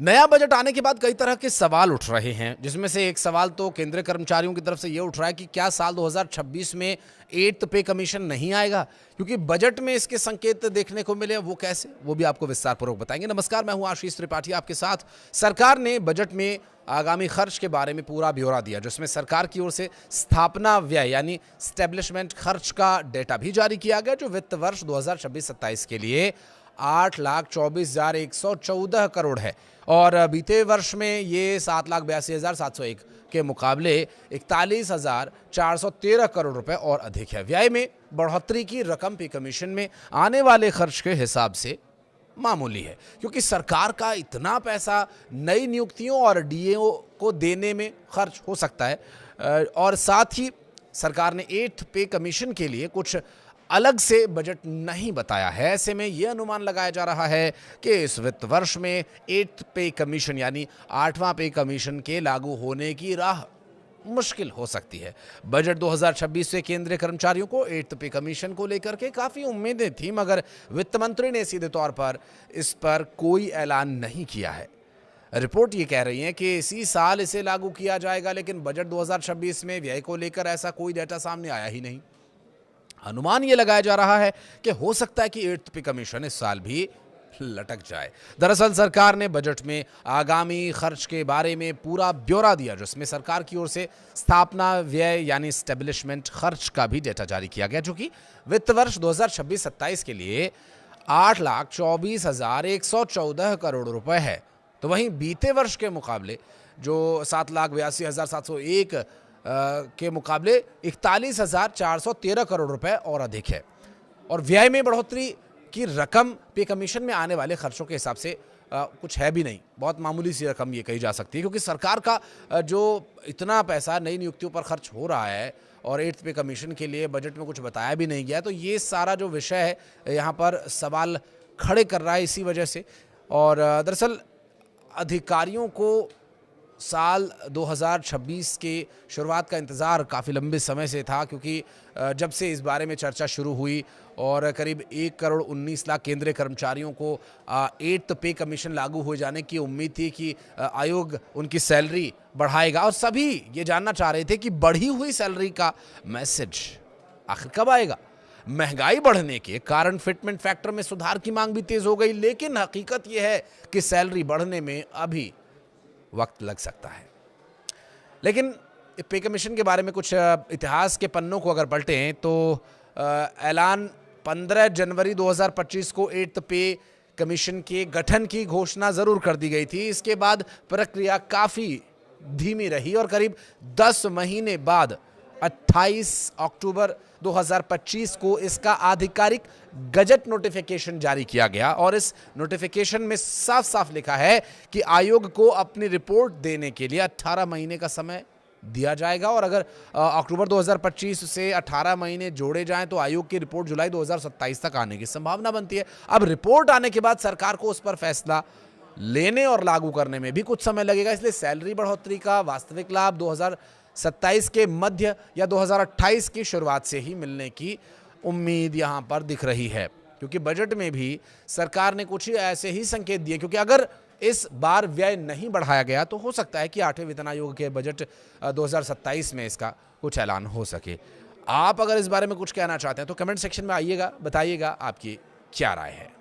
नया बजट आने के बाद कई तरह के सवाल उठ रहे हैं, जिसमें से एक सवाल तो केंद्रीय कर्मचारियों की तरफ से ये उठ रहा है कि क्या साल 2026 में 8th पे कमीशन नहीं आएगा, क्योंकि बजट में इसके संकेत देखने को मिले। वो कैसे, वो भी आपको विस्तार पूर्वक बताएंगे। नमस्कार, मैं हूं आशीष त्रिपाठी आपके साथ। सरकार ने बजट में आगामी खर्च के बारे में पूरा ब्यौरा दिया, जिसमें सरकार की ओर से स्थापना व्यय यानी स्टैब्लिशमेंट खर्च का डेटा भी जारी किया गया, जो वित्त वर्ष 2026-27 के लिए 8,24,114 करोड़ है और बीते वर्ष में ये 7,82,701 के मुकाबले 41,413 करोड़ रुपए और अधिक है। व्यय में बढ़ोतरी की रकम पे कमीशन में आने वाले खर्च के हिसाब से मामूली है, क्योंकि सरकार का इतना पैसा नई नियुक्तियों और डीएओ को देने में खर्च हो सकता है और साथ ही सरकार ने 8th पे कमीशन के लिए कुछ अलग से बजट नहीं बताया है। ऐसे में यह अनुमान लगाया जा रहा है कि इस वित्त वर्ष में 8th पे कमीशन यानी 8वां पे कमीशन के लागू होने की राह मुश्किल हो सकती है। बजट 2026 से केंद्रीय कर्मचारियों को 8th पे कमीशन को लेकर के काफ़ी उम्मीदें थी, मगर वित्त मंत्री ने सीधे तौर पर इस पर कोई ऐलान नहीं किया है। रिपोर्ट ये कह रही है कि इसी साल इसे लागू किया जाएगा, लेकिन बजट 2026 में व्यय को लेकर ऐसा कोई डेटा सामने आया ही नहीं। अनुमान ये लगाया जा रहा है कि हो सकता है कि 8th पे कमीशन इस साल भी लटक जाए। दरअसल सरकार ने बजट में आगामी खर्च के बारे में पूरा ब्यौरा दिया, जिसमें सरकार की ओर से स्थापना व्यय यानी स्टैब्लिशमेंट खर्च का भी डेटा जारी किया गया, जो कि वित्त वर्ष 2026-27 के लिए 8,24,114 करोड़ रुपए है। तो वहीं बीते वर्ष के मुकाबले जो 7,82,701 के मुकाबले 41,413 करोड़ रुपए और अधिक है और व्यय में बढ़ोतरी की रकम पे कमीशन में आने वाले खर्चों के हिसाब से कुछ है भी नहीं। बहुत मामूली सी रकम ये कही जा सकती है, क्योंकि सरकार का जो इतना पैसा नई नियुक्तियों पर खर्च हो रहा है और 8th पे कमीशन के लिए बजट में कुछ बताया भी नहीं गया, तो ये सारा जो विषय है यहाँ पर सवाल खड़े कर रहा है इसी वजह से। और दरअसल अधिकारियों को साल 2026 के शुरुआत का इंतज़ार काफ़ी लंबे समय से था, क्योंकि जब से इस बारे में चर्चा शुरू हुई और करीब 1,19,00,000 केंद्रीय कर्मचारियों को 8th पे कमीशन लागू हो जाने की उम्मीद थी कि आयोग उनकी सैलरी बढ़ाएगा और सभी ये जानना चाह रहे थे कि बढ़ी हुई सैलरी का मैसेज आखिर कब आएगा। महंगाई बढ़ने के कारण फिटमेंट फैक्टर में सुधार की मांग भी तेज़ हो गई, लेकिन हकीकत यह है कि सैलरी बढ़ने में अभी वक्त लग सकता है। लेकिन पे कमीशन के बारे में कुछ इतिहास के पन्नों को अगर पलटें तो ऐलान 15 जनवरी 2025 को 8th पे कमीशन के गठन की घोषणा जरूर कर दी गई थी। इसके बाद प्रक्रिया काफ़ी धीमी रही और करीब 10 महीने बाद 28 अक्टूबर 2025 को इसका आधिकारिक गजट नोटिफिकेशन जारी किया गया और इस नोटिफिकेशन में साफ साफ लिखा है कि आयोग को अपनी रिपोर्ट देने के लिए 18 महीने का समय दिया जाएगा और अगर अक्टूबर 2025 से 18 महीने जोड़े जाएं तो आयोग की रिपोर्ट जुलाई 2027 तक आने की संभावना बनती है। अब रिपोर्ट आने के बाद सरकार को उस पर फैसला लेने और लागू करने में भी कुछ समय लगेगा, इसलिए सैलरी बढ़ोतरी का वास्तविक लाभ 2027 के मध्य या 2028 की शुरुआत से ही मिलने की उम्मीद यहां पर दिख रही है, क्योंकि बजट में भी सरकार ने कुछ ही ऐसे ही संकेत दिए, क्योंकि अगर इस बार व्यय नहीं बढ़ाया गया तो हो सकता है कि 8वें वेतन आयोग के बजट 2027 में इसका कुछ ऐलान हो सके। आप अगर इस बारे में कुछ कहना चाहते हैं तो कमेंट सेक्शन में आइएगा, बताइएगा आपकी क्या राय है।